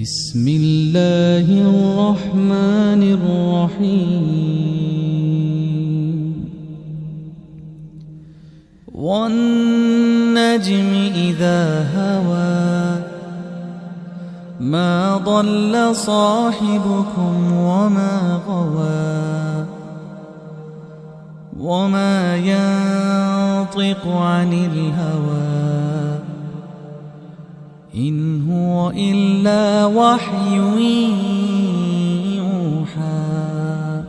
بسم الله الرحمن الرحيم والنجم إذا هوى ما ضل صاحبكم وما غوى وما ينطق عن الهوى إن هو إلا وحي يوحى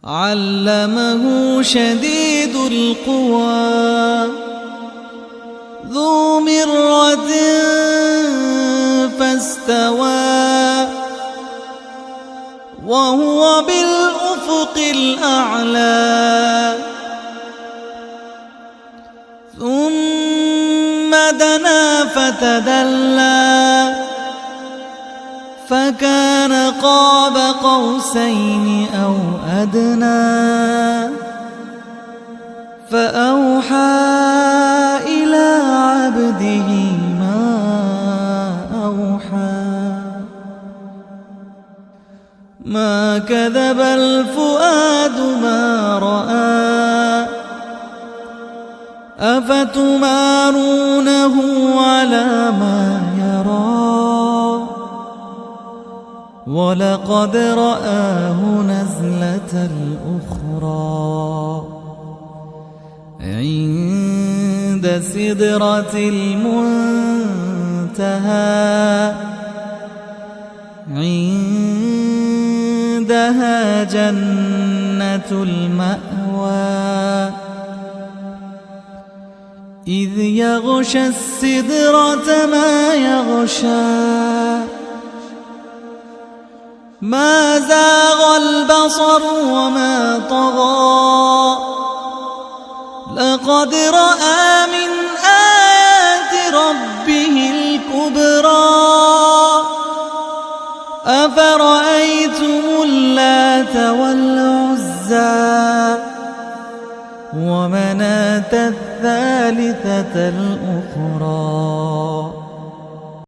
علمه شديد القوى ذو مرة فاستوى وهو بالأفق الأعلى ثم دنا فتدلى فكان قاب قوسين أو أدنى فأوحى إلى عبده ما أوحى ما كذب الفؤاد ما رأى أفتمارونه على ما يرى ولقد رآه نزلة أخرى عند سدرة المنتهى عندها جنة المأوى إذ يغشى السدرة ما يغشى ما زاغ البصر وما طغى لقد رأى من آيات ربه الكبرى أفرأيتم اللات والعزى ومناة الثالثة الأخرى